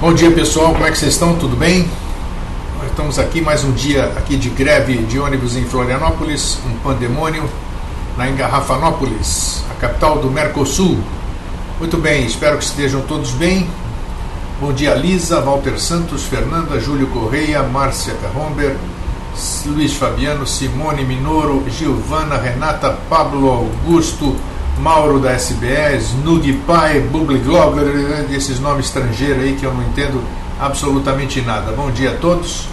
Bom dia, pessoal, como é que vocês estão? Tudo bem? Nós estamos aqui mais um dia aqui de greve de ônibus em Florianópolis, um pandemônio na Engarrafanópolis, a capital do Mercosul. Muito bem, espero que estejam todos bem. Bom dia, Lisa, Walter Santos, Fernanda, Júlio Correia, Márcia Carromber, Luiz Fabiano, Simone Minoro, Gilvana, Renata, Pablo Augusto, Mauro da SBS, Snug Pai, Bubliglogger, esses nomes estrangeiros aí que eu não entendo absolutamente nada. Bom dia a todos.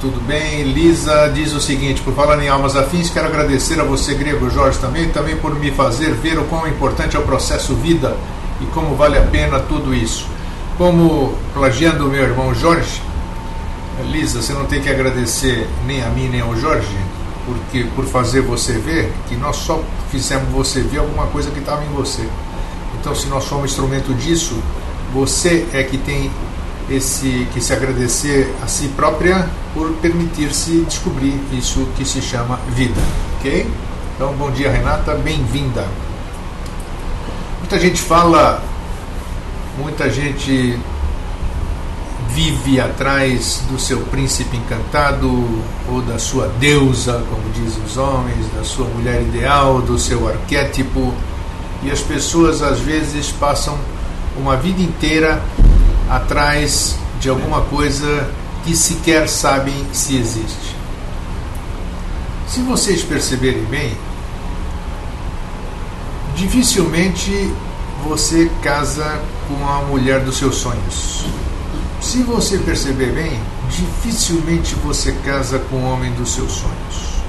Tudo bem? Lisa diz o seguinte: por falar em almas afins, quero agradecer a você, Grego Jorge, também por me fazer ver o quão importante é o processo vida e como vale a pena tudo isso. Como, plagiando o meu irmão Jorge, Lisa, você não tem que agradecer nem a mim nem ao Jorge, porque por fazer você ver, que nós só fizemos você ver alguma coisa que estava em você. Então, se nós somos instrumento disso, você é que tem que se agradecer a si própria por permitir-se descobrir isso que se chama vida, ok? Então, bom dia, Renata, bem-vinda. Muita gente fala, muita gente vive atrás do seu príncipe encantado ou da sua deusa, como dizem os homens, da sua mulher ideal, do seu arquétipo, e as pessoas às vezes passam uma vida inteira atrás de alguma coisa que sequer sabem se existe. Se vocês perceberem bem, dificilmente você casa com a mulher dos seus sonhos. Se você perceber bem, dificilmente você casa com o homem dos seus sonhos.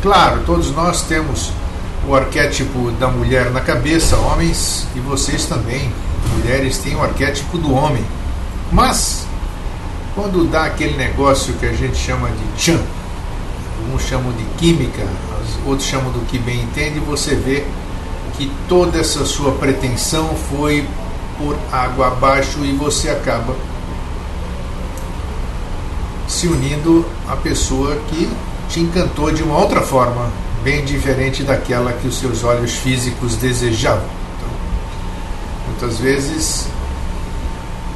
Claro, todos nós temos o arquétipo da mulher na cabeça, homens, e vocês também, mulheres, têm o arquétipo do homem. Mas, quando dá aquele negócio que a gente chama de tchan, uns chamam de química, outros chamam do que bem entende, você vê que toda essa sua pretensão foi por água abaixo e você acaba se unindo à pessoa que te encantou de uma outra forma, bem diferente daquela que os seus olhos físicos desejavam. Então, muitas vezes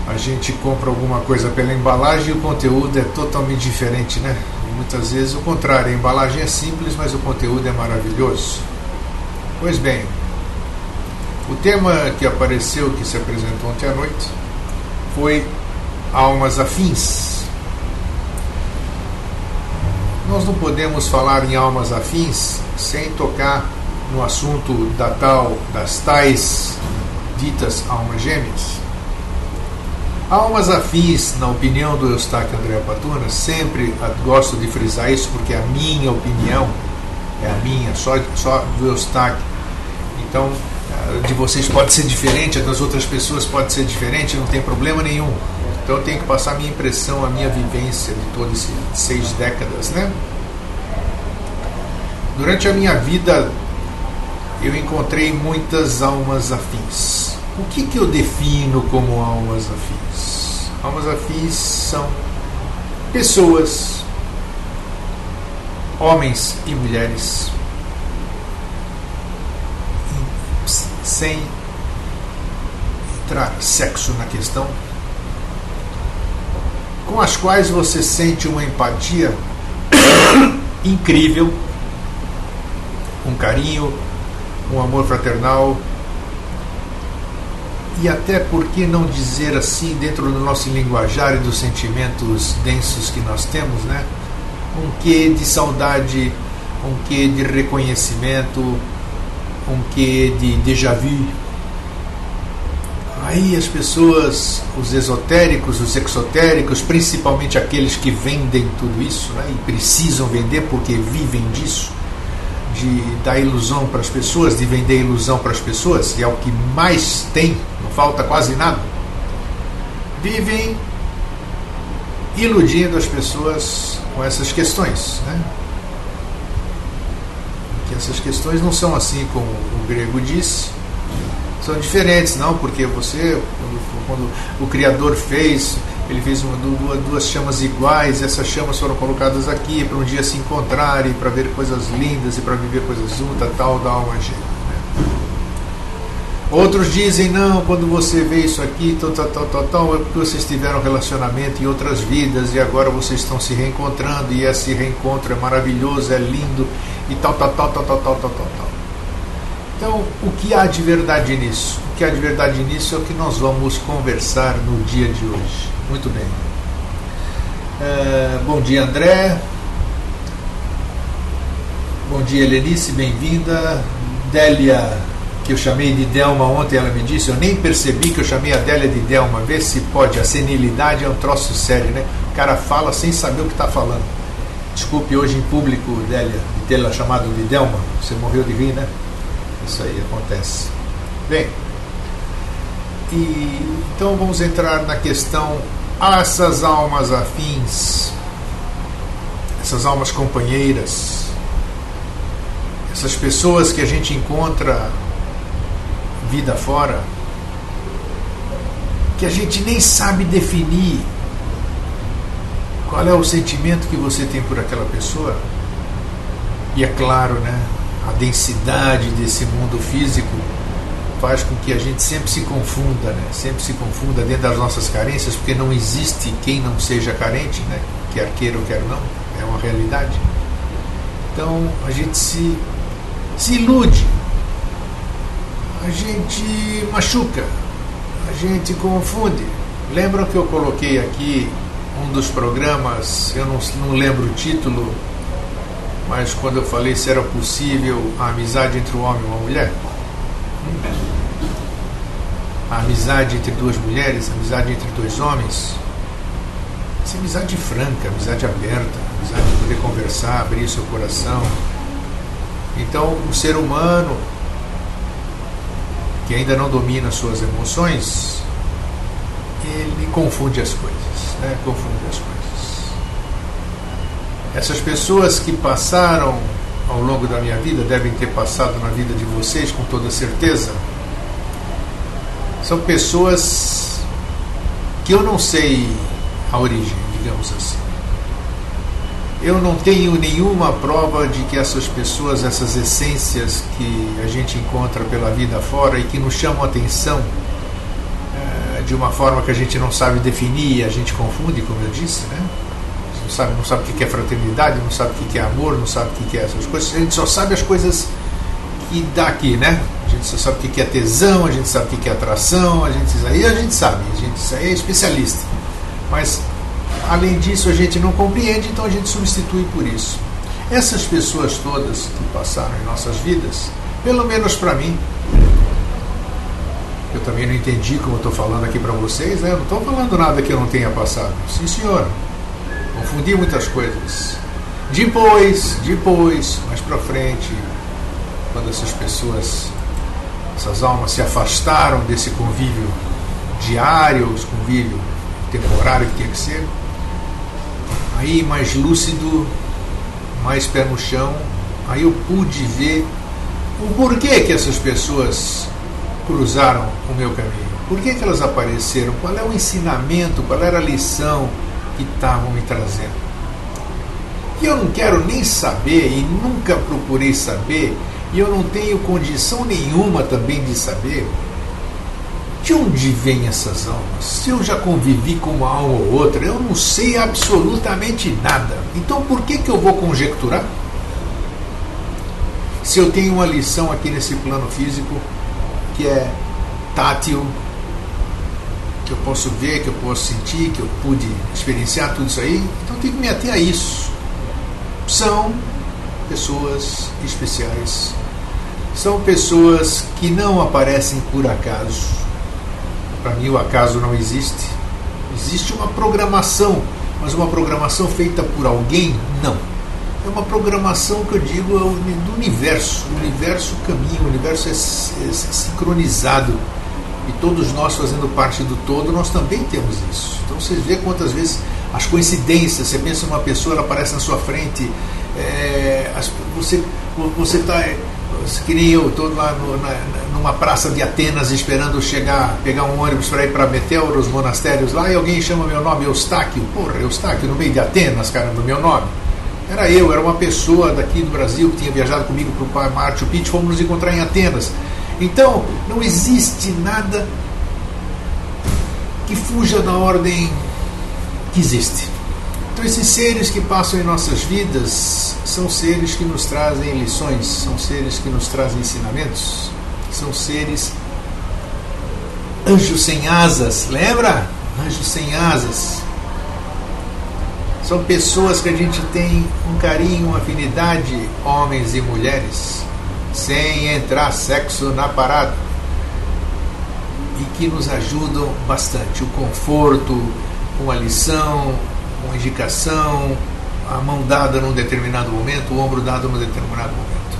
a gente compra alguma coisa pela embalagem e o conteúdo é totalmente diferente, né? E muitas vezes o contrário, a embalagem é simples, mas o conteúdo é maravilhoso. Pois bem, o tema que apareceu, que se apresentou ontem à noite, foi almas afins. Nós não podemos falar em almas afins sem tocar no assunto das tais ditas almas gêmeas. Almas afins, na opinião do Eustáquio André Patuna, sempre gosto de frisar isso porque a minha opinião é a minha, só do Eustáquio. Então, de vocês pode ser diferente, a das outras pessoas pode ser diferente, não tem problema nenhum. Então eu tenho que passar a minha impressão, a minha vivência de todas essas 6 décadas, né? Durante a minha vida eu encontrei muitas almas afins. O que eu defino como almas afins? Almas afins são pessoas, homens e mulheres, sem entrar sexo na questão, com as quais você sente uma empatia incrível, um carinho, um amor fraternal e até, por que não dizer assim, dentro do nosso linguajar e dos sentimentos densos que nós temos, né? Um quê de saudade, um quê de reconhecimento, um quê de déjà vu. Aí as pessoas, os esotéricos, os exotéricos, principalmente aqueles que vendem tudo isso, né, e precisam vender porque vivem disso, de dar ilusão para as pessoas, de vender ilusão para as pessoas, e é o que mais tem, não falta quase nada, vivem iludindo as pessoas com essas questões, né? Que essas questões não são assim como o grego disse, são diferentes, não, porque você, quando o Criador fez, ele fez duas chamas iguais, essas chamas foram colocadas aqui para um dia se encontrarem, para ver coisas lindas e para viver coisas juntas, tal da alma gêmea, né? Outros dizem, não, quando você vê isso aqui, tal, é porque vocês tiveram relacionamento em outras vidas e agora vocês estão se reencontrando e esse reencontro é maravilhoso, é lindo e tal. Então, o que há de verdade nisso? O que há de verdade nisso é o que nós vamos conversar no dia de hoje. Muito bem. Bom dia, André. Bom dia, Helenice, bem-vinda. Délia, que eu chamei de Delma ontem, ela me disse, eu nem percebi que eu chamei a Délia de Delma. Vê se pode, a senilidade é um troço sério, né? O cara fala sem saber o que está falando. Desculpe hoje em público, Délia, de tê-la chamado de Delma. Você morreu de rir, né? Isso aí acontece. Bem, então vamos entrar na questão, essas almas afins, essas almas companheiras, essas pessoas que a gente encontra vida fora, que a gente nem sabe definir qual é o sentimento que você tem por aquela pessoa. E é claro, né, a densidade desse mundo físico faz com que a gente sempre se confunda, né? Sempre se confunda dentro das nossas carências, porque não existe quem não seja carente, né? Quer queira ou quer não, é uma realidade. Então a gente se ilude, a gente machuca, a gente confunde. Lembram que eu coloquei aqui um dos programas, eu não lembro o título, mas quando eu falei se era possível a amizade entre um homem e uma mulher, a amizade entre duas mulheres, a amizade entre dois homens, essa amizade franca, amizade aberta, amizade de poder conversar, abrir seu coração. Então o ser humano que ainda não domina suas emoções, ele confunde as coisas, né? Confunde as coisas. Essas pessoas que passaram ao longo da minha vida, devem ter passado na vida de vocês com toda certeza, são pessoas que eu não sei a origem, digamos assim. Eu não tenho nenhuma prova de que essas pessoas, essas essências que a gente encontra pela vida fora e que nos chamam a atenção de uma forma que a gente não sabe definir, a gente confunde, como eu disse, né? Não sabe o que é fraternidade, não sabe o que é amor, não sabe o que é essas coisas. A gente só sabe as coisas que dá aqui, né? A gente só sabe o que é tesão, a gente sabe o que é atração, isso aí a gente sabe, isso aí é especialista. Mas, além disso, a gente não compreende, então a gente substitui por isso. Essas pessoas todas que passaram em nossas vidas, pelo menos para mim, eu também não entendi como eu estou falando aqui para vocês, né? Eu não estou falando nada que eu não tenha passado. Sim, senhor. Confundi muitas coisas. Depois, mais para frente, quando essas pessoas, essas almas se afastaram desse convívio diário, esse convívio temporário que tinha que ser, aí mais lúcido, mais pé no chão, aí eu pude ver o porquê que essas pessoas cruzaram o meu caminho. Por que elas apareceram? Qual é o ensinamento? Qual era a lição que estavam me trazendo? E eu não quero nem saber, e nunca procurei saber, e eu não tenho condição nenhuma também de saber de onde vêm essas almas. Se eu já convivi com uma alma ou outra, eu não sei absolutamente nada. Então por que eu vou conjecturar? Se eu tenho uma lição aqui nesse plano físico que é tátil, que eu posso ver, que eu posso sentir, que eu pude experienciar tudo isso aí, então eu tenho que me ater a isso. São pessoas especiais, são pessoas que não aparecem por acaso. Para mim o acaso não existe. Existe uma programação, mas uma programação feita por alguém? Não. É uma programação que eu digo do universo. O universo caminha, o universo é sincronizado. E todos nós, fazendo parte do todo, nós também temos isso. Então vocês veem quantas vezes as coincidências, você pensa numa pessoa, ela aparece na sua frente, você está, que nem eu, estou lá numa praça de Atenas esperando pegar um ônibus para ir para Meteora, os monastérios lá, e alguém chama meu nome, Eustáquio. Porra, Eustáquio, no meio de Atenas, caramba, meu nome. Era uma pessoa daqui do Brasil que tinha viajado comigo para o Machu Picchu, fomos nos encontrar em Atenas. Então, não existe nada que fuja da ordem que existe. Então, esses seres que passam em nossas vidas são seres que nos trazem lições, são seres que nos trazem ensinamentos, são seres anjos sem asas, lembra? Anjos sem asas. São pessoas que a gente tem um carinho, uma afinidade, homens e mulheres, sem entrar sexo na parada, e que nos ajudam bastante. O conforto, uma lição, uma indicação, a mão dada num determinado momento, o ombro dado num determinado momento.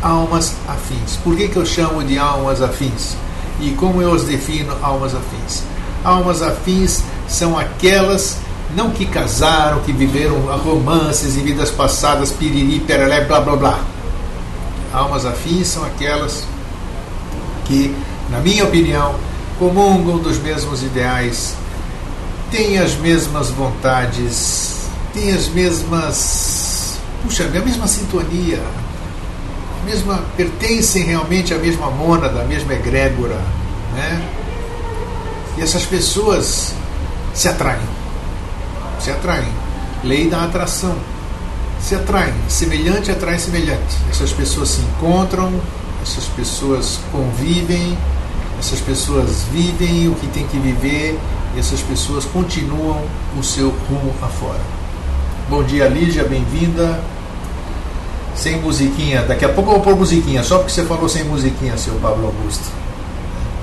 Almas afins. Por que eu chamo de almas afins? E como eu os defino, almas afins? Almas afins são aquelas, não que casaram, que viveram romances e vidas passadas, piriri, perelé, blá blá blá. Almas afins são aquelas que, na minha opinião, comungam dos mesmos ideais, têm as mesmas vontades, têm as mesmas, a mesma sintonia, pertencem realmente à mesma mônada, à mesma egrégora, né? E essas pessoas se atraem. Lei da atração. Se atraem. Semelhante atrai semelhante. Essas pessoas se encontram, essas pessoas convivem, essas pessoas vivem o que tem que viver, e essas pessoas continuam o seu rumo afora. Bom dia, Lígia, bem-vinda. Sem musiquinha, daqui a pouco eu vou pôr musiquinha, só porque você falou sem musiquinha, seu Pablo Augusto.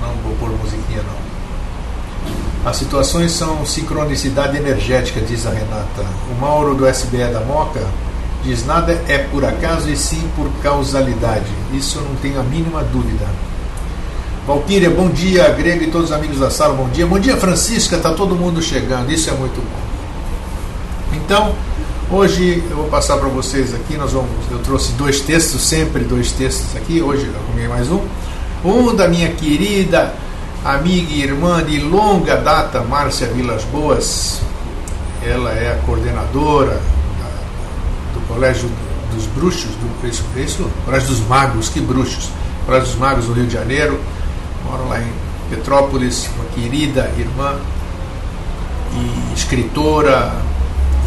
Não vou pôr musiquinha, não. As situações são sincronicidade energética, diz a Renata. O Mauro do SBE da Moca diz: nada é por acaso e sim por causalidade. Isso eu não tenho a mínima dúvida. Valquíria, bom dia. Grego e todos os amigos da sala, bom dia. Bom dia, Francisca, está todo mundo chegando, isso é muito bom. Então, hoje eu vou passar para vocês aqui, eu trouxe dois textos, sempre dois textos aqui, hoje eu arrumei mais um. Um da minha querida amiga e irmã de longa data, Márcia Vilas Boas. Ela é a coordenadora do Colégio dos Bruxos, Colégio dos Magos, que bruxos, Colégio dos Magos do Rio de Janeiro, mora lá em Petrópolis, uma querida irmã e escritora,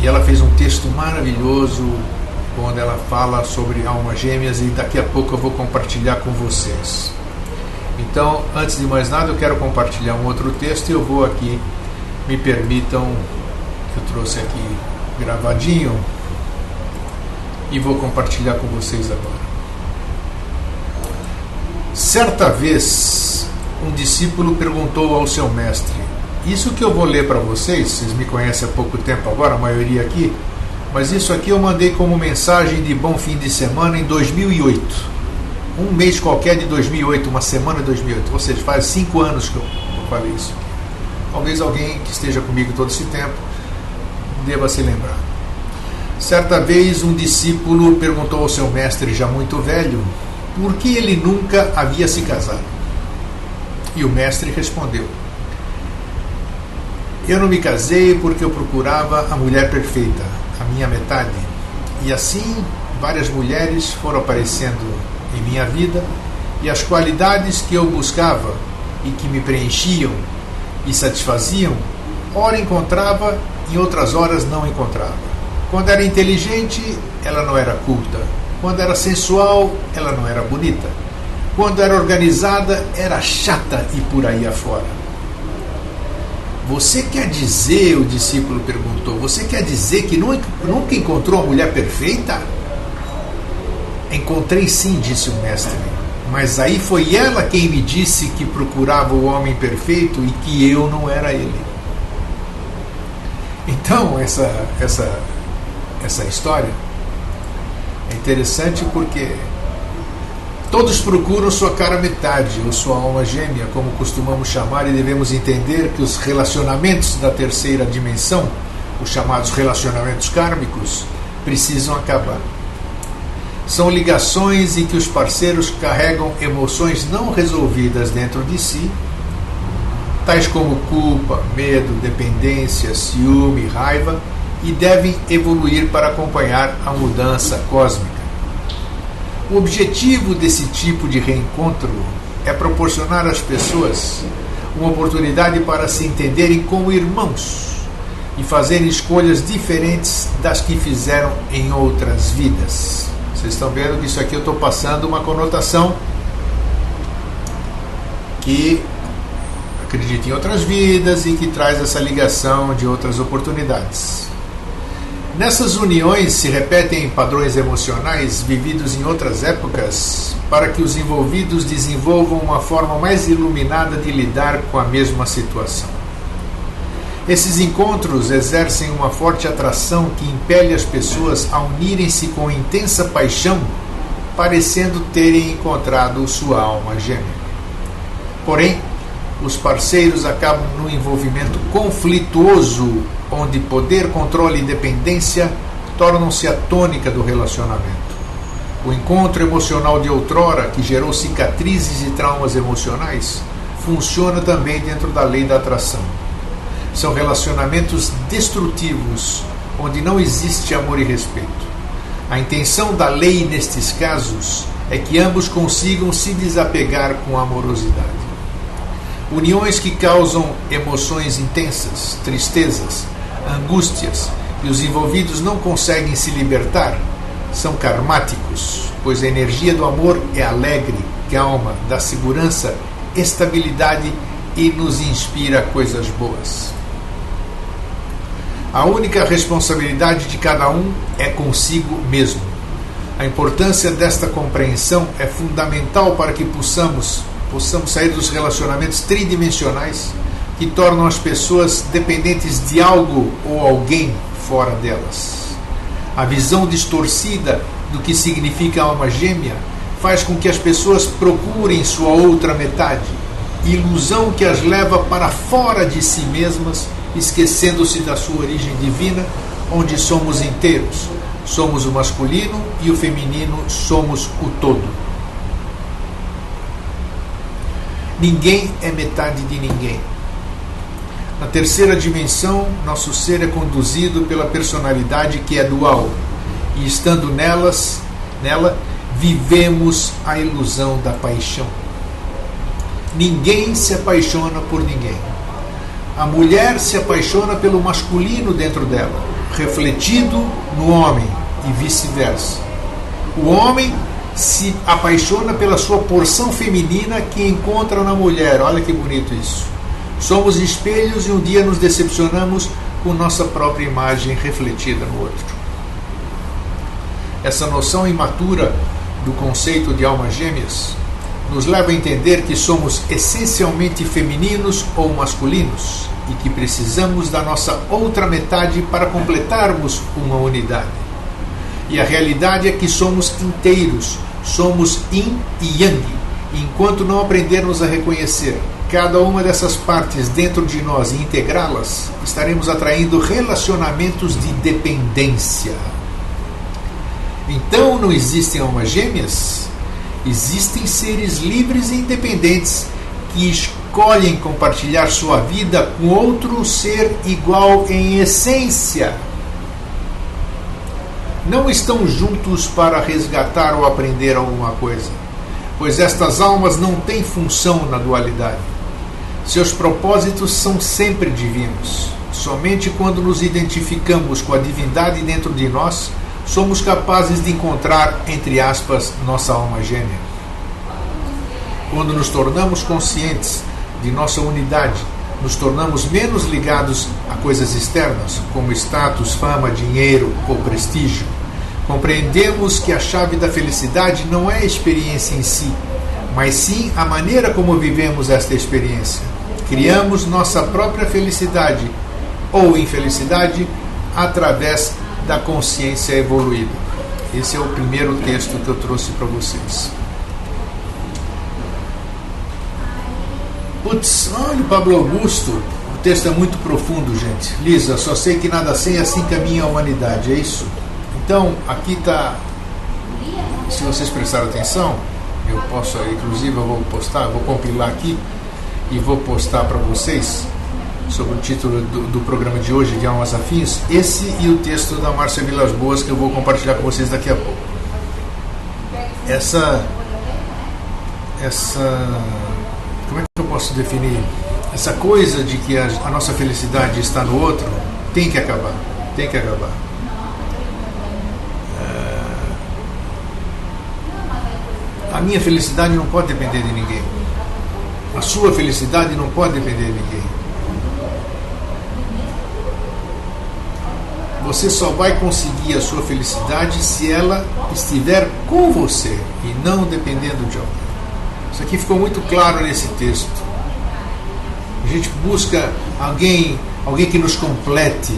e ela fez um texto maravilhoso, onde ela fala sobre almas gêmeas, e daqui a pouco eu vou compartilhar com vocês. Então, antes de mais nada, eu quero compartilhar um outro texto, e eu vou aqui, me permitam, que eu trouxe aqui gravadinho, e vou compartilhar com vocês agora. Certa vez, um discípulo perguntou ao seu mestre, isso que eu vou ler para vocês, vocês me conhecem há pouco tempo agora, a maioria aqui, mas isso aqui eu mandei como mensagem de bom fim de semana em 2008. Um mês qualquer de 2008, uma semana de 2008, ou seja, faz 5 anos que eu falei isso. Talvez alguém que esteja comigo todo esse tempo deva se lembrar. Certa vez um discípulo perguntou ao seu mestre, já muito velho, por que ele nunca havia se casado. E o mestre respondeu: eu não me casei porque eu procurava a mulher perfeita, a minha metade. E assim, várias mulheres foram aparecendo em minha vida, e as qualidades que eu buscava e que me preenchiam e satisfaziam, ora encontrava, em outras horas não encontrava. Quando era inteligente, ela não era culta. Quando era sensual, ela não era bonita. Quando era organizada, era chata e por aí afora. Você quer dizer, o discípulo perguntou, você quer dizer que nunca encontrou a mulher perfeita? Encontrei sim, disse o mestre, mas aí foi ela quem me disse que procurava o homem perfeito e que eu não era ele. Então, essa história é interessante porque todos procuram sua cara metade, ou sua alma gêmea, como costumamos chamar, e devemos entender que os relacionamentos da terceira dimensão, os chamados relacionamentos kármicos, precisam acabar. São ligações em que os parceiros carregam emoções não resolvidas dentro de si, tais como culpa, medo, dependência, ciúme, raiva, e devem evoluir para acompanhar a mudança cósmica. O objetivo desse tipo de reencontro é proporcionar às pessoas uma oportunidade para se entenderem como irmãos e fazerem escolhas diferentes das que fizeram em outras vidas. Vocês estão vendo que isso aqui eu estou passando uma conotação que acredita em outras vidas e que traz essa ligação de outras oportunidades. Nessas uniões se repetem padrões emocionais vividos em outras épocas para que os envolvidos desenvolvam uma forma mais iluminada de lidar com a mesma situação. Esses encontros exercem uma forte atração que impele as pessoas a unirem-se com intensa paixão, parecendo terem encontrado sua alma gêmea. Porém, os parceiros acabam num envolvimento conflituoso, onde poder, controle e dependência tornam-se a tônica do relacionamento. O encontro emocional de outrora, que gerou cicatrizes e traumas emocionais, funciona também dentro da lei da atração. São relacionamentos destrutivos, onde não existe amor e respeito. A intenção da lei nestes casos é que ambos consigam se desapegar com amorosidade. Uniões que causam emoções intensas, tristezas, angústias, e os envolvidos não conseguem se libertar, são karmáticos, pois a energia do amor é alegre, calma, dá segurança, estabilidade e nos inspira coisas boas. A única responsabilidade de cada um é consigo mesmo. A importância desta compreensão é fundamental para que possamos sair dos relacionamentos tridimensionais que tornam as pessoas dependentes de algo ou alguém fora delas. A visão distorcida do que significa alma gêmea faz com que as pessoas procurem sua outra metade, ilusão que as leva para fora de si mesmas, esquecendo-se da sua origem divina, onde somos inteiros. Somos o masculino e o feminino, somos o todo. Ninguém é metade de ninguém. Na terceira dimensão, nosso ser é conduzido pela personalidade que é dual, e estando nela, vivemos a ilusão da paixão. Ninguém se apaixona por ninguém. A mulher se apaixona pelo masculino dentro dela, refletido no homem, e vice-versa. O homem se apaixona pela sua porção feminina que encontra na mulher. Olha que bonito isso. Somos espelhos e um dia nos decepcionamos com nossa própria imagem refletida no outro. Essa noção imatura do conceito de almas gêmeas nos leva a entender que somos essencialmente femininos ou masculinos e que precisamos da nossa outra metade para completarmos uma unidade. E a realidade é que somos inteiros, somos yin e yang. E enquanto não aprendermos a reconhecer cada uma dessas partes dentro de nós e integrá-las, estaremos atraindo relacionamentos de dependência. Então não existem almas gêmeas? Existem seres livres e independentes que escolhem compartilhar sua vida com outro ser igual em essência. Não estão juntos para resgatar ou aprender alguma coisa, pois estas almas não têm função na dualidade. Seus propósitos são sempre divinos. Somente quando nos identificamos com a divindade dentro de nós, somos capazes de encontrar, entre aspas, nossa alma gêmea. Quando nos tornamos conscientes de nossa unidade, nos tornamos menos ligados a coisas externas, como status, fama, dinheiro ou prestígio. Compreendemos que a chave da felicidade não é a experiência em si, mas sim a maneira como vivemos esta experiência. Criamos nossa própria felicidade ou infelicidade através da consciência evoluída. Esse é o primeiro texto que eu trouxe para vocês. Putz, olha o Pablo Augusto. O texto é muito profundo, gente. Lisa, só sei que nada sei, assim caminha a humanidade. É isso? Então, aqui está. Se vocês prestarem atenção, eu posso, inclusive, eu vou postar, vou compilar aqui e vou postar para vocês sobre o título do programa de hoje, de Almas Afins, esse e o texto da Márcia Vilas Boas, que eu vou compartilhar com vocês daqui a pouco. essa como é que eu posso definir? Essa coisa de que a nossa felicidade está no outro tem que acabar. Tem que acabar. A minha felicidade não pode depender de ninguém. A sua felicidade não pode depender de ninguém. Você só vai conseguir a sua felicidade se ela estiver com você e não dependendo de alguém. Isso aqui ficou muito claro nesse texto. A gente busca alguém que nos complete,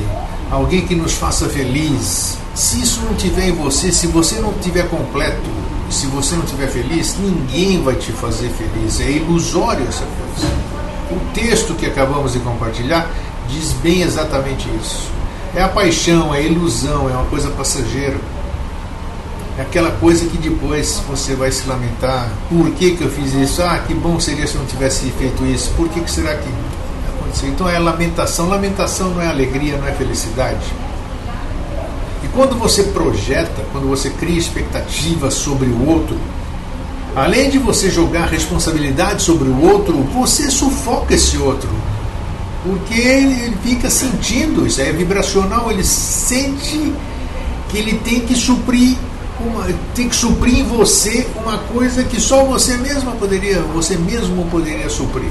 alguém que nos faça feliz. Se isso não tiver em você, se você não estiver completo, se você não estiver feliz, ninguém vai te fazer feliz. É ilusório essa coisa. O texto que acabamos de compartilhar diz bem exatamente isso. É a paixão, é a ilusão, é uma coisa passageira. É aquela coisa que depois você vai se lamentar. Por que eu fiz isso? Ah, que bom seria se eu não tivesse feito isso. Por que será que aconteceu? Então é lamentação. Lamentação não é alegria, não é felicidade. E quando você projeta, quando você cria expectativas sobre o outro, além de você jogar responsabilidade sobre o outro, você sufoca esse outro. Porque ele fica sentindo, isso é vibracional, ele sente que ele tem que suprir em você uma coisa que só você mesmo poderia suprir.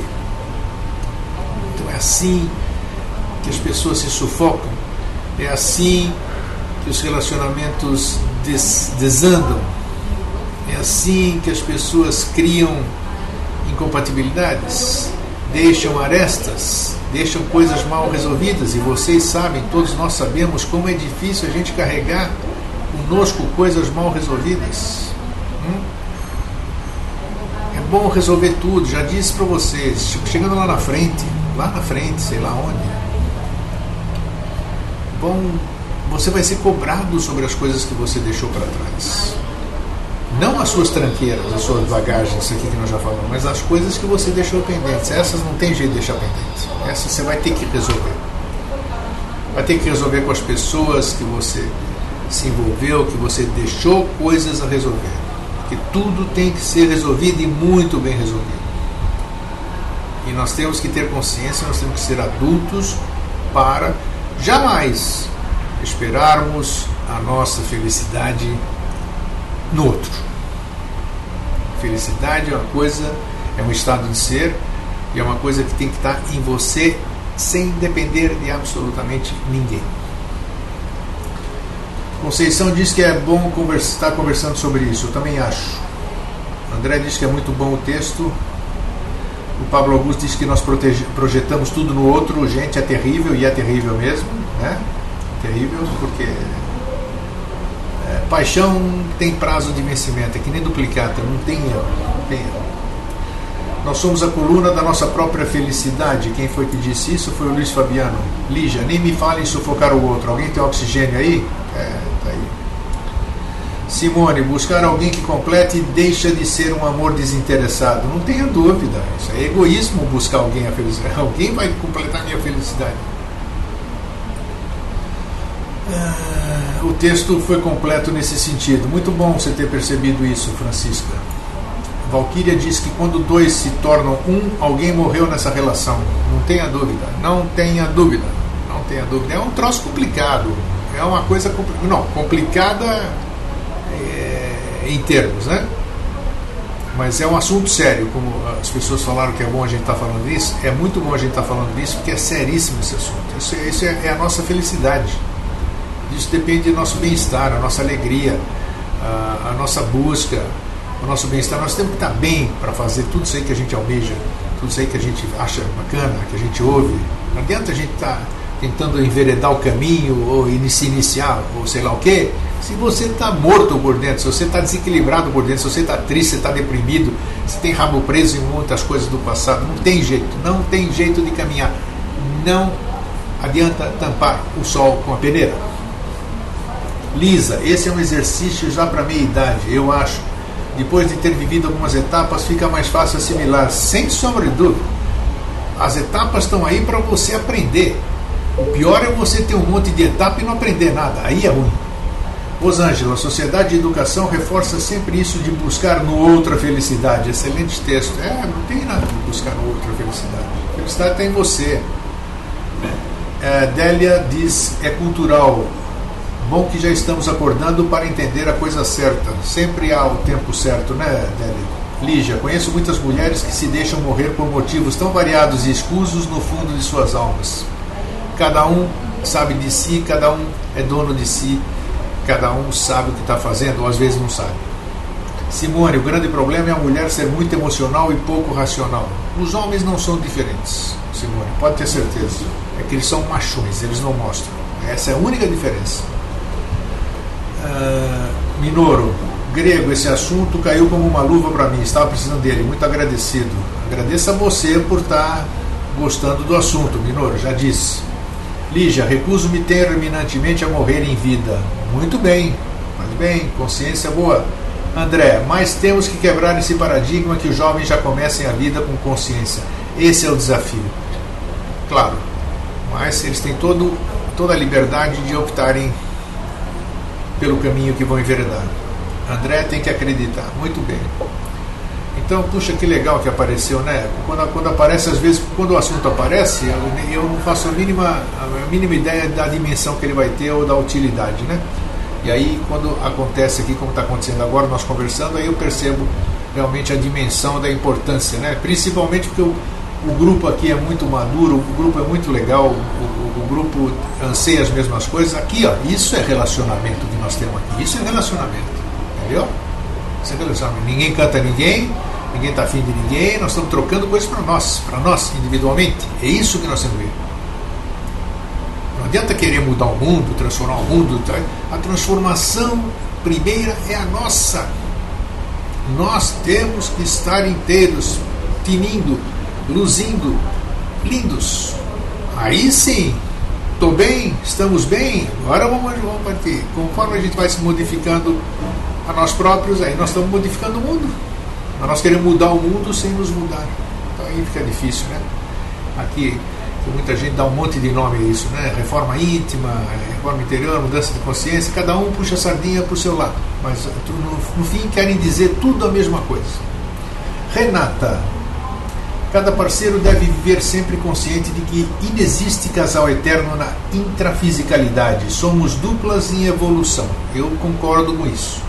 Então é assim que as pessoas se sufocam, é assim que os relacionamentos desandam, é assim que as pessoas criam incompatibilidades, deixam arestas, deixam coisas mal resolvidas. E vocês sabem, todos nós sabemos como é difícil a gente carregar conosco coisas mal resolvidas. É bom resolver tudo, já disse para vocês, chegando lá na frente, sei lá onde, você vai ser cobrado sobre as coisas que você deixou para trás. Não as suas tranqueiras, as suas bagagens, isso aqui que nós já falamos, mas as coisas que você deixou pendentes. Essas não tem jeito de deixar pendentes. Essas você vai ter que resolver. Vai ter que resolver com as pessoas que você se envolveu, que você deixou coisas a resolver. Porque tudo tem que ser resolvido e muito bem resolvido. E nós temos que ter consciência, nós temos que ser adultos para jamais esperarmos a nossa felicidade no outro. Felicidade é uma coisa, é um estado de ser, e é uma coisa que tem que estar em você sem depender de absolutamente ninguém. Conceição diz que é bom estar conversando sobre isso. Eu também acho. André diz que é muito bom o texto. O Pablo Augusto diz que nós projetamos tudo no outro. Gente, é terrível, e é terrível mesmo, né? Terrível porque paixão tem prazo de vencimento, é que nem duplicata, não tem erro. Nós somos a coluna da nossa própria felicidade. Quem foi que disse isso? Foi o Luiz Fabiano. Lígia, nem me fale em sufocar o outro. Alguém tem oxigênio aí? Tá aí. Simone, buscar alguém que complete deixa de ser um amor desinteressado. Não tenha dúvida, isso é egoísmo buscar alguém a felicidade. Alguém vai completar a minha felicidade. O texto foi completo nesse sentido. Muito bom você ter percebido isso, Francisca. Valquíria diz que quando dois se tornam um, alguém morreu nessa relação. Não tenha dúvida, não tenha dúvida, não tenha dúvida. É um troço complicado, é uma coisa complicada em termos, né? Mas é um assunto sério, como as pessoas falaram que é bom a gente estar falando disso. É muito bom a gente estar falando disso, porque é seríssimo esse assunto. Isso é a nossa felicidade. Isso depende do nosso bem-estar, a nossa alegria, a nossa busca, o nosso bem-estar. Nós temos que estar bem para fazer tudo isso aí que a gente almeja, tudo isso aí que a gente acha bacana, que a gente ouve. Não adianta a gente estar tentando enveredar o caminho ou se iniciar ou sei lá o quê, se você está morto por dentro, se você está desequilibrado por dentro, se você está triste, se está deprimido, se tem rabo preso em muitas coisas do passado. Não tem jeito de caminhar. Não adianta tampar o sol com a peneira. Lisa, esse é um exercício já para a meia idade, eu acho. Depois de ter vivido algumas etapas, fica mais fácil assimilar, sem sombra de dúvida. As etapas estão aí para você aprender. O pior é você ter um monte de etapa e não aprender nada, aí é ruim. Rosângela, a sociedade de educação reforça sempre isso de buscar no outro a felicidade. Excelente texto. Não tem nada de buscar no outro a felicidade. A felicidade está em você. Délia diz, é cultural. Bom que já estamos acordando para entender a coisa certa. Sempre há o tempo certo, né, Délia? Lígia, conheço muitas mulheres que se deixam morrer por motivos tão variados e escusos no fundo de suas almas. Cada um sabe de si, cada um é dono de si, cada um sabe o que está fazendo, ou às vezes não sabe. Simone, o grande problema é a mulher ser muito emocional e pouco racional. Os homens não são diferentes, Simone, pode ter certeza. É que eles são machões, eles não mostram. Essa é a única diferença. Minoro, grego, esse assunto caiu como uma luva para mim, estava precisando dele, muito agradecido. Agradeço a você por estar gostando do assunto, Minoro, já disse. Lígia, recuso-me terminantemente a morrer em vida. Muito bem, consciência boa. André, mas temos que quebrar esse paradigma que os jovens já comecem a vida com consciência. Esse é o desafio. Claro, mas eles têm toda a liberdade de optarem pelo caminho que vão enveredar. André tem que acreditar. Muito bem. Então, puxa, que legal que apareceu, né? Quando aparece, às vezes, quando o assunto aparece, eu não faço a mínima ideia da dimensão que ele vai ter ou da utilidade, né? E aí, quando acontece aqui, como está acontecendo agora, nós conversando, aí eu percebo realmente a dimensão da importância, né? Principalmente porque o grupo aqui é muito maduro, o grupo é muito legal, o grupo anseia as mesmas coisas. Aqui, ó, isso é relacionamento que nós temos aqui, isso é relacionamento, entendeu? Isso é relacionamento. Ninguém canta ninguém está afim de ninguém, nós estamos trocando coisas para nós, individualmente. É isso que nós temos que ver. Não adianta querer mudar o mundo, transformar o mundo. A transformação primeira é a nossa. Nós temos que estar inteiros, tinindo, luzindo, lindos. Aí sim, estou bem, estamos bem, agora vamos partir. Conforme a gente vai se modificando a nós próprios, aí nós estamos modificando o mundo. Mas nós queremos mudar o mundo sem nos mudar. Então aí fica difícil, né? Aqui muita gente dá um monte de nome a isso, né? Reforma íntima, reforma interior, mudança de consciência, cada um puxa a sardinha para o seu lado. Mas no fim querem dizer tudo a mesma coisa. Renata, cada parceiro deve viver sempre consciente de que inexiste casal eterno na intrafisicalidade. Somos duplas em evolução. Eu concordo com isso.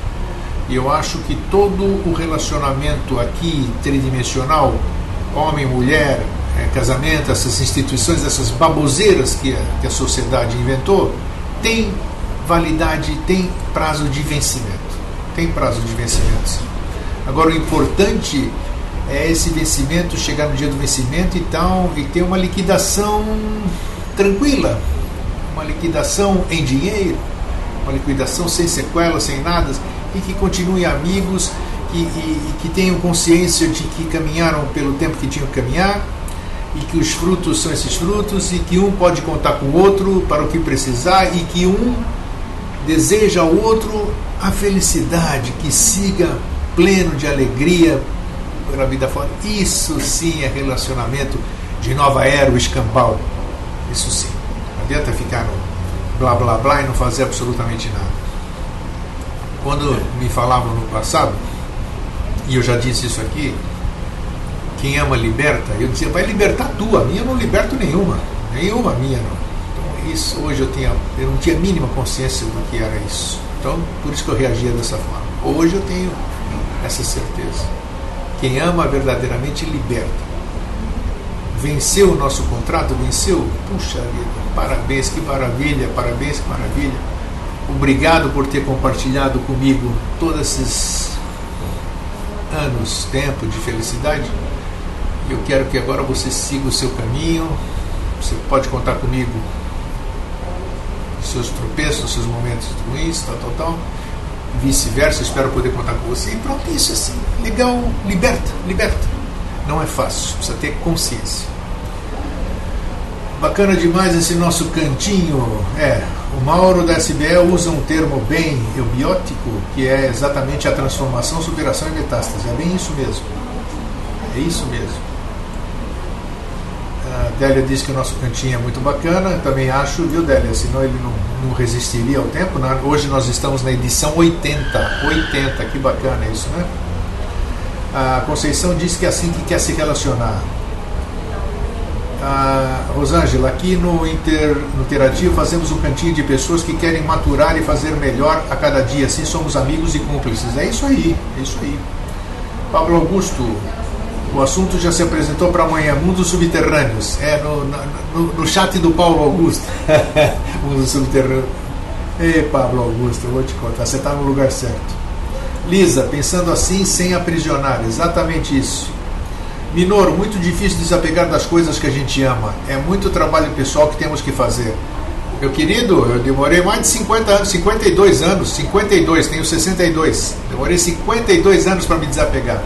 E eu acho que todo o relacionamento aqui tridimensional, homem, mulher, casamento, essas instituições, essas baboseiras que a sociedade inventou, tem validade, tem prazo de vencimento. Tem prazo de vencimento, sim. Agora, o importante é esse vencimento, chegar no dia do vencimento e ter uma liquidação tranquila, uma liquidação em dinheiro, uma liquidação sem sequelas, sem nada, e que continuem amigos, que tenham consciência de que caminharam pelo tempo que tinham que caminhar, e que os frutos são esses frutos, e que um pode contar com o outro para o que precisar, e que um deseja ao outro a felicidade, que siga pleno de alegria pela vida fora. Isso sim é relacionamento de nova era, o escambau. Isso sim. Não adianta ficar no blá blá blá e não fazer absolutamente nada. Quando me falavam no passado, e eu já disse isso aqui, quem ama liberta, eu dizia, vai libertar tu, a minha eu não liberto nenhuma minha não. Então isso, hoje eu não tinha a mínima consciência do que era isso. Então, por isso que eu reagia dessa forma. Hoje eu tenho essa certeza. Quem ama verdadeiramente liberta. Venceu o nosso contrato? Venceu? Puxa vida, parabéns, que maravilha, parabéns, que maravilha. Obrigado por ter compartilhado comigo todos esses anos, tempo de felicidade. Eu quero que agora você siga o seu caminho. Você pode contar comigo nos seus tropeços, nos seus momentos ruins, tal. Vice-versa, espero poder contar com você. E pronto, isso assim, legal, liberta. Não é fácil, precisa ter consciência. Bacana demais esse nosso cantinho. O Mauro da SBE usa um termo bem eubiótico, que é exatamente a transformação, superação e metástase. É bem isso mesmo. É isso mesmo. Délia diz que o nosso cantinho é muito bacana, também acho, viu, Délia? Senão ele não resistiria ao tempo, né? Hoje nós estamos na edição 80, que bacana isso, né? A Conceição diz que é assim que quer se relacionar. A Rosângela, aqui no Interativo fazemos um cantinho de pessoas que querem maturar e fazer melhor a cada dia, assim somos amigos e cúmplices. É isso aí, é isso aí. Pablo Augusto, o assunto já se apresentou para amanhã, Mundos Subterrâneos. No chat do Paulo Augusto. Mundos Subterrâneos. Ei, Pablo Augusto, eu vou te contar, você está no lugar certo. Lisa, pensando assim sem aprisionar, exatamente isso. Minoro, muito difícil desapegar das coisas que a gente ama. É muito trabalho pessoal que temos que fazer. Meu querido, eu demorei mais de 50 anos, 52 anos, 52, tenho 62. Demorei 52 anos para me desapegar.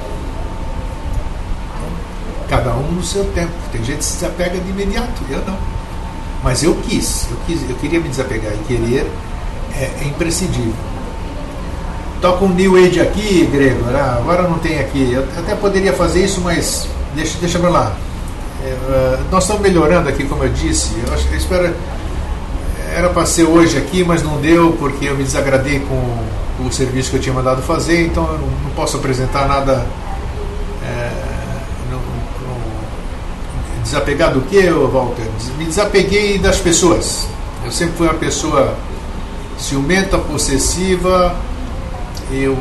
Cada um no seu tempo. Tem gente que se desapega de imediato, eu não. Mas eu queria me desapegar. E querer é imprescindível. Toca um New Age aqui, Grego, né? Agora não tem aqui. Eu até poderia fazer isso, mas deixa pra lá. Nós estamos melhorando aqui, como eu disse. Eu espero. Era para ser hoje aqui, mas não deu, porque eu me desagradei com o serviço que eu tinha mandado fazer, então eu não posso apresentar nada. Desapegar do que, Walter? Me desapeguei das pessoas. Eu sempre fui uma pessoa ciumenta, possessiva. Eu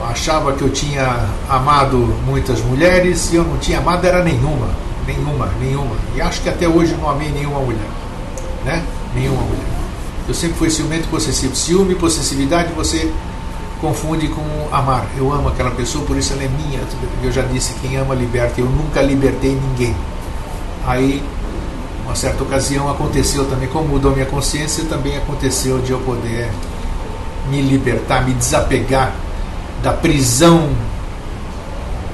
achava que eu tinha amado muitas mulheres e eu não tinha amado era nenhuma. E acho que até hoje não amei nenhuma mulher, né? Nenhuma mulher. Eu sempre fui ciumento e possessivo. Ciúme e possessividade você confunde com amar. Eu amo aquela pessoa, por isso ela é minha. Eu já disse, quem ama liberta. Eu nunca libertei ninguém. Aí, uma certa ocasião aconteceu também, como mudou minha consciência, também aconteceu de eu poder me libertar, me desapegar da prisão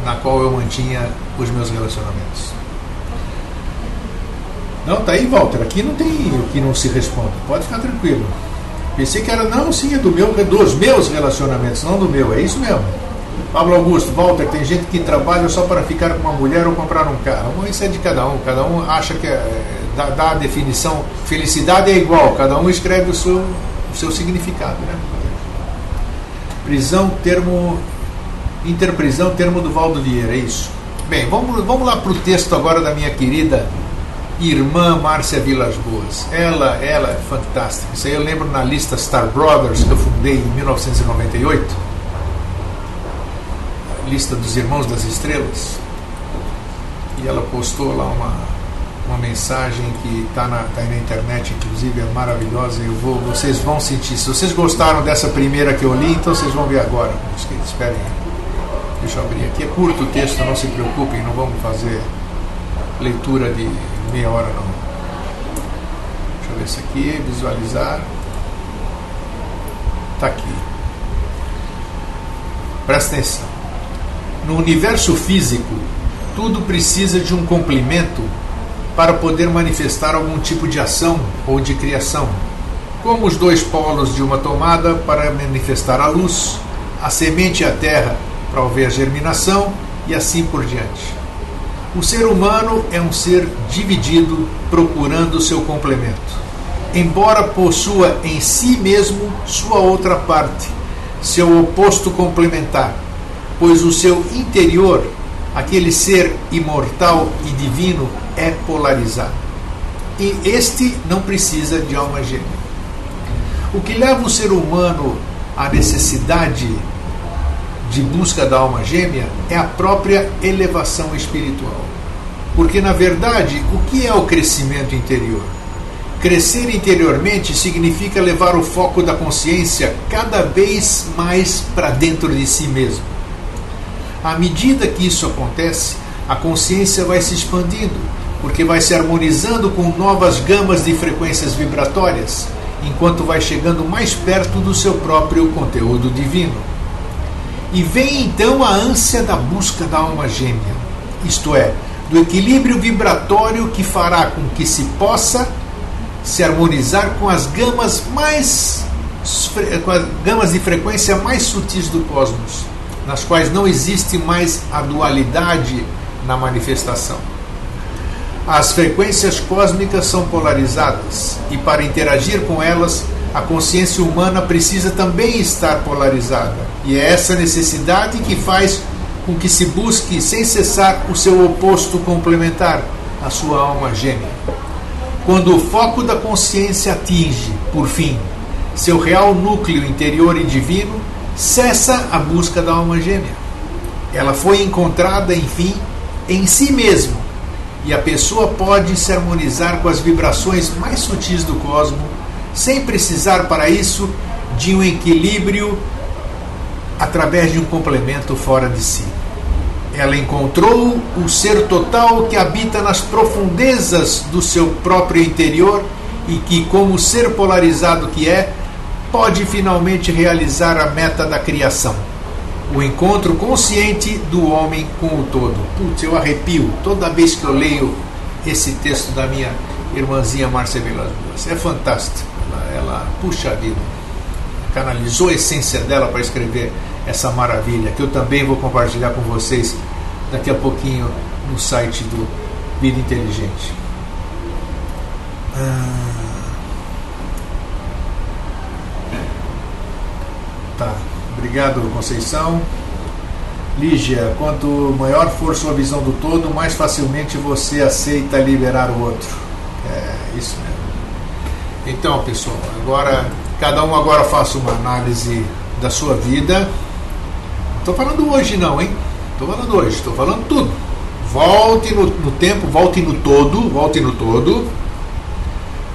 na qual eu mantinha os meus relacionamentos. Não, tá aí, Walter, aqui não tem o que não se responda, pode ficar tranquilo. Pensei que era, não, sim, é dos meus relacionamentos, não do meu, é isso mesmo. Pablo Augusto, Walter, tem gente que trabalha só para ficar com uma mulher ou comprar um carro. Isso é de cada um acha que dá a definição, felicidade é igual, cada um escreve o seu significado, né? Prisão, interprisão, termo do Valdo Vieira, é isso. Bem, vamos lá para o texto agora da minha querida irmã Márcia Vilas Boas. Ela é fantástica. Isso aí eu lembro na lista Star Brothers, que eu fundei em 1998. Lista dos Irmãos das Estrelas. E ela postou lá uma mensagem que está na internet, inclusive é maravilhosa. Vocês vão sentir. Se vocês gostaram dessa primeira que eu li, então vocês vão ver agora. Esperem. Deixa eu abrir aqui. É curto o texto, não se preocupem, não vamos fazer leitura de meia hora não. Deixa eu ver isso aqui, visualizar. Está aqui. Presta atenção. No universo físico, tudo precisa de um complemento para poder manifestar algum tipo de ação ou de criação, como os dois polos de uma tomada para manifestar a luz, a semente e a terra para haver a germinação e assim por diante. O ser humano é um ser dividido procurando o seu complemento, embora possua em si mesmo sua outra parte, seu oposto complementar, pois o seu interior, aquele ser imortal e divino, é polarizado. E este não precisa de alma gêmea. O que leva o ser humano à necessidade de busca da alma gêmea é a própria elevação espiritual. Porque, na verdade, o que é o crescimento interior? Crescer interiormente significa levar o foco da consciência cada vez mais para dentro de si mesmo. À medida que isso acontece, a consciência vai se expandindo, porque vai se harmonizando com novas gamas de frequências vibratórias, enquanto vai chegando mais perto do seu próprio conteúdo divino. E vem então a ânsia da busca da alma gêmea, isto é, do equilíbrio vibratório que fará com que se possa se harmonizar com as gamas de frequência mais sutis do cosmos, nas quais não existe mais a dualidade na manifestação. As frequências cósmicas são polarizadas e para interagir com elas, a consciência humana precisa também estar polarizada. E é essa necessidade que faz com que se busque sem cessar o seu oposto complementar, a sua alma gêmea. Quando o foco da consciência atinge, por fim, seu real núcleo interior e divino, cessa a busca da alma gêmea. Ela foi encontrada, enfim, em si mesmo, e a pessoa pode se harmonizar com as vibrações mais sutis do cosmos, sem precisar para isso de um equilíbrio através de um complemento fora de si. Ela encontrou o ser total que habita nas profundezas do seu próprio interior e que, como ser polarizado que é, pode finalmente realizar a meta da criação, o encontro consciente do homem com o todo. Putz, eu arrepio toda vez que eu leio esse texto da minha irmãzinha Márcia Vilas Boas. É fantástico. Ela, puxa vida, canalizou a essência dela para escrever essa maravilha, que eu também vou compartilhar com vocês daqui a pouquinho no site do Vida Inteligente. Tá, obrigado, Conceição. Lígia, quanto maior for sua visão do todo, mais facilmente você aceita liberar o outro. É isso mesmo. Então, pessoal, agora cada um agora faça uma análise da sua vida. Não estou falando hoje não, hein? Estou falando hoje, estou falando tudo. Volte no tempo, volte no todo.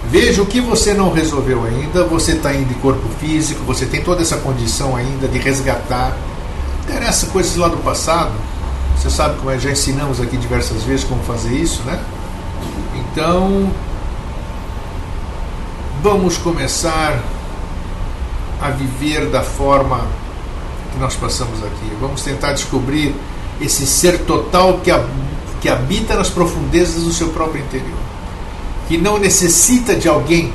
Veja o que você não resolveu ainda. Você está indo de corpo físico, você tem toda essa condição ainda de resgatar. Interessa coisas lá do passado. Você sabe como já ensinamos aqui diversas vezes como fazer isso, né? Então, vamos começar a viver da forma que nós passamos aqui. Vamos tentar descobrir esse ser total que habita nas profundezas do seu próprio interior, que não necessita de alguém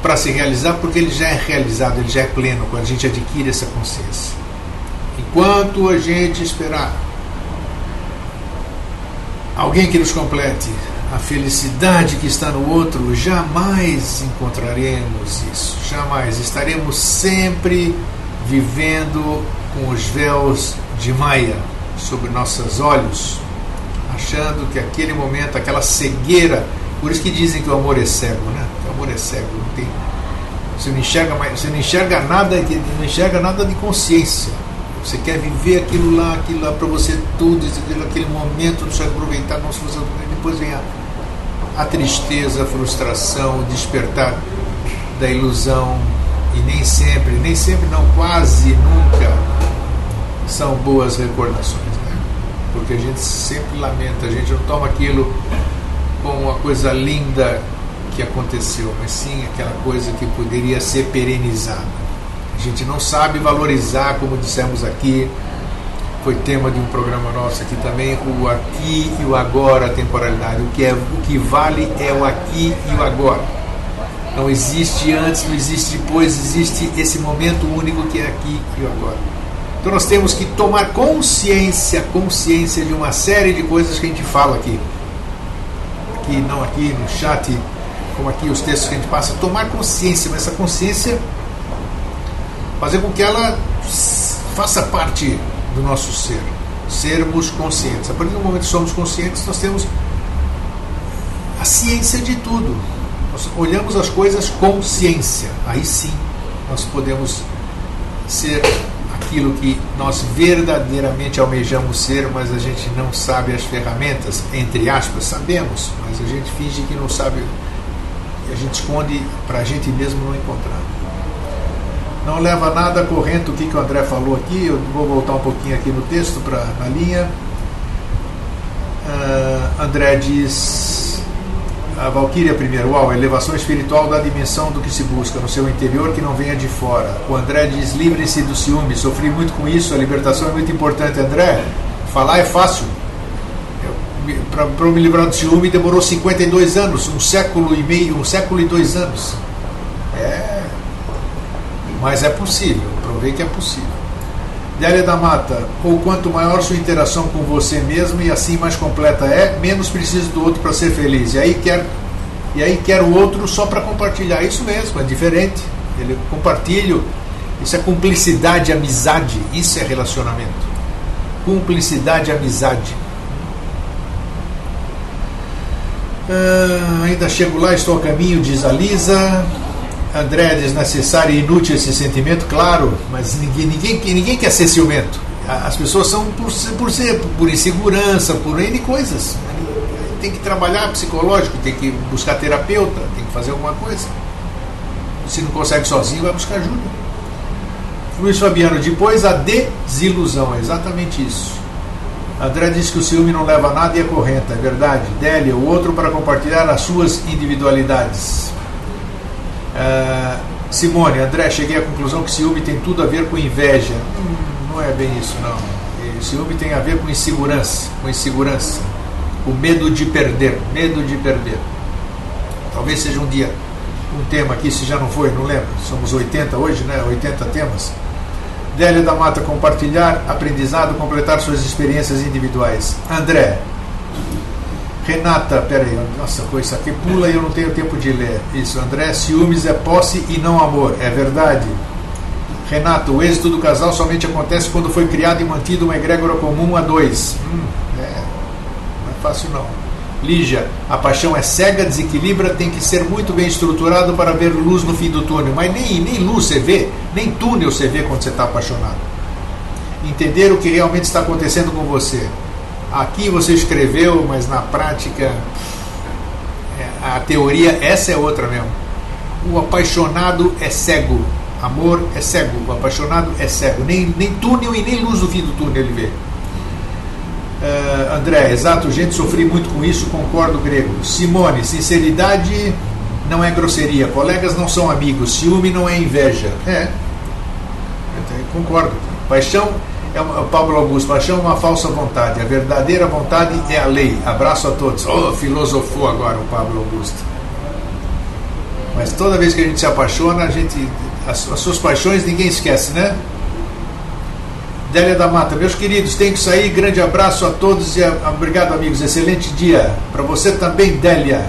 para se realizar, porque ele já é realizado, ele já é pleno quando a gente adquire essa consciência. Enquanto a gente esperar alguém que nos complete a felicidade que está no outro, jamais encontraremos isso, jamais. Estaremos sempre vivendo com os véus de Maia sobre nossos olhos, achando que aquele momento, aquela cegueira, por isso que dizem que o amor é cego, né? O amor é cego, não tem, você não enxerga nada de consciência. Você quer viver aquilo lá para você tudo, aquele momento, não se aproveitar, não se fazer, depois vem a tristeza, a frustração, o despertar da ilusão, e nem sempre não, quase nunca são boas recordações, né? Porque a gente sempre lamenta, a gente não toma aquilo como uma coisa linda que aconteceu, mas sim aquela coisa que poderia ser perenizada. A gente não sabe valorizar, como dissemos aqui, foi tema de um programa nosso aqui também, o aqui e o agora, a temporalidade. O que vale é o aqui e o agora. Não existe antes, não existe depois, existe esse momento único que é aqui e o agora. Então nós temos que tomar consciência de uma série de coisas que a gente fala aqui. Aqui, não aqui no chat, como aqui os textos que a gente passa, tomar consciência, mas essa consciência fazer com que ela faça parte do nosso ser, sermos conscientes. A partir do momento que somos conscientes, nós temos a ciência de tudo. Nós olhamos as coisas com ciência. Aí sim nós podemos ser aquilo que nós verdadeiramente almejamos ser, mas a gente não sabe as ferramentas, entre aspas, sabemos, mas a gente finge que não sabe, e a gente esconde para a gente mesmo não encontrar. Não leva nada a corrente o que o André falou aqui. Eu vou voltar um pouquinho aqui no texto, na linha. André diz, a Valquíria primeiro, a elevação espiritual da dimensão do que se busca no seu interior, que não venha de fora. O André diz, livre-se do ciúme, sofri muito com isso, a libertação é muito importante. André, falar é fácil. Para eu me livrar do ciúme demorou 52 anos, um século e meio, 1 século e 2 anos. Mas é possível, provei que é possível. Délia da Mata, ou quanto maior sua interação com você mesmo e assim mais completa é, menos precisa do outro para ser feliz. E aí quer o outro só para compartilhar. Isso mesmo, é diferente. Ele compartilha. Isso é cumplicidade, amizade. Isso é relacionamento. Cumplicidade, amizade. Ainda chego lá, estou a caminho, diz a Lisa. André, é desnecessário e inútil esse sentimento, claro, mas ninguém quer ser ciumento. As pessoas são por insegurança, por N coisas. Tem que trabalhar psicológico, tem que buscar terapeuta, tem que fazer alguma coisa. Se não consegue sozinho, vai buscar ajuda. Luiz Fabiano, depois a desilusão, é exatamente isso. André diz que o ciúme não leva a nada e é corrente, é verdade. Délia, o outro para compartilhar as suas individualidades. Simone, André, cheguei à conclusão que ciúme tem tudo a ver com inveja. Não é bem isso, não. E ciúme tem a ver com insegurança, o medo de perder, Talvez seja um dia um tema aqui, se já não foi, não lembro. Somos 80 hoje, né? 80 temas. Délia da Mata, compartilhar, aprendizado, completar suas experiências individuais. André. Renata, peraí, nossa, coisa aqui pula e eu não tenho tempo de ler. Isso, André, ciúmes é posse e não amor, é verdade. Renata, o êxito do casal somente acontece quando foi criado e mantido uma egrégora comum a dois. Não é fácil não. Lígia, a paixão é cega, desequilibra, tem que ser muito bem estruturado para ver luz no fim do túnel. Mas nem luz você vê, nem túnel você vê quando você está apaixonado. Entender o que realmente está acontecendo com você. Aqui você escreveu, mas na prática, a teoria, essa é outra mesmo. O apaixonado é cego. Amor é cego. O apaixonado é cego. Nem túnel e nem luz no fim do túnel ele vê. André, exato, gente, sofri muito com isso, concordo, grego. Simone, sinceridade não é grosseria, colegas não são amigos, ciúme não é inveja. Concordo. Paixão é o Pablo Augusto, paixão é uma falsa vontade, a verdadeira vontade é a lei. Abraço a todos. Filosofou agora o Pablo Augusto. Mas toda vez que a gente se apaixona, as suas paixões ninguém esquece, né? Délia da Mata, meus queridos, tenho que sair, grande abraço a todos e obrigado, amigos, excelente dia para você também, Délia,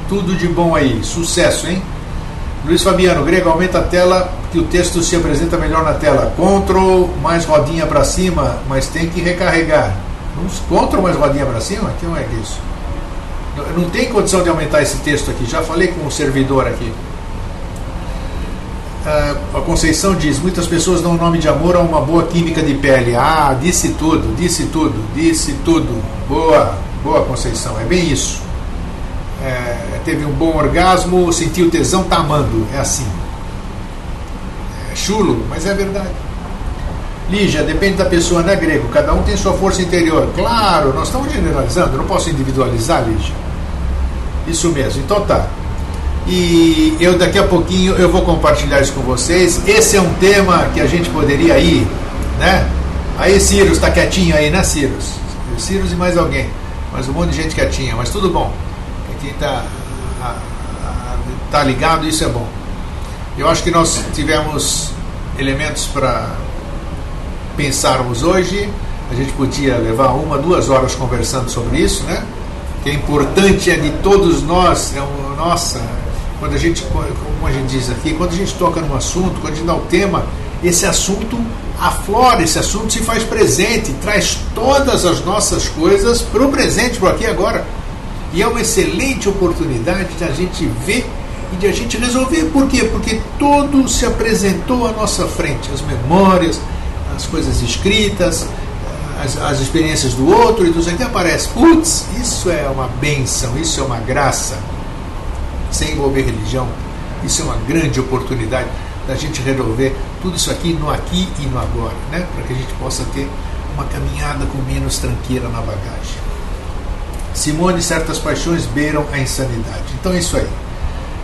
tudo de bom aí, sucesso, hein? Luiz Fabiano, grego, aumenta a tela que o texto se apresenta melhor na tela. Ctrl mais rodinha para cima, mas tem que recarregar. Ctrl mais rodinha para cima? Que não é isso? Não tem condição de aumentar esse texto aqui, já falei com o servidor aqui. A Conceição diz, muitas pessoas dão o nome de amor a uma boa química de pele. Disse tudo. Boa Conceição, é bem isso. Teve um bom orgasmo, sentiu tesão, tá amando, é assim. É chulo, mas é verdade. Lígia, depende da pessoa, né, grego? Cada um tem sua força interior. Claro, nós estamos generalizando, eu não posso individualizar, Lígia. Isso mesmo, então tá. E eu daqui a pouquinho eu vou compartilhar isso com vocês. Esse é um tema que a gente poderia ir, né? Aí Cyrus, tá quietinho aí, né, Cyrus? Cyrus e mais alguém, mas um monte de gente quietinha, mas tudo bom. Quem tá ligado, isso é bom. Eu acho que nós tivemos elementos para pensarmos hoje. A gente podia levar 1-2 horas conversando sobre isso, né? Que é importante, é de todos nós. Nossa, quando a gente, como a gente diz aqui, quando a gente toca num assunto, quando a gente dá o tema, esse assunto aflora, esse assunto se faz presente, traz todas as nossas coisas para o presente, para o aqui e agora. E é uma excelente oportunidade de a gente ver e de a gente resolver. Por quê? Porque tudo se apresentou à nossa frente. As memórias, as coisas escritas, as experiências do outro, e tudo isso aqui aparece. Putz, isso é uma bênção, isso é uma graça. Sem envolver religião, isso é uma grande oportunidade da gente resolver tudo isso aqui no aqui e no agora, né? Para que a gente possa ter uma caminhada com menos tranqueira na bagagem. Simone, certas paixões beiram a insanidade. Então é isso aí.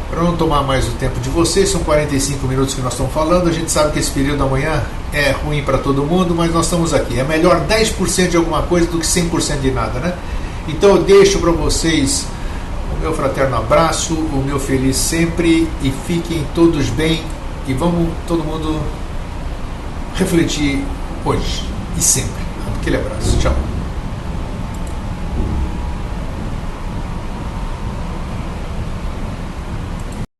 Para não tomar mais o tempo de vocês, são 45 minutos que nós estamos falando. A gente sabe que esse período da manhã é ruim para todo mundo, mas nós estamos aqui. É melhor 10% de alguma coisa do que 100% de nada, né? Então eu deixo para vocês o meu fraterno abraço, o meu feliz sempre, e fiquem todos bem, e vamos todo mundo refletir hoje e sempre. Aquele abraço. Tchau.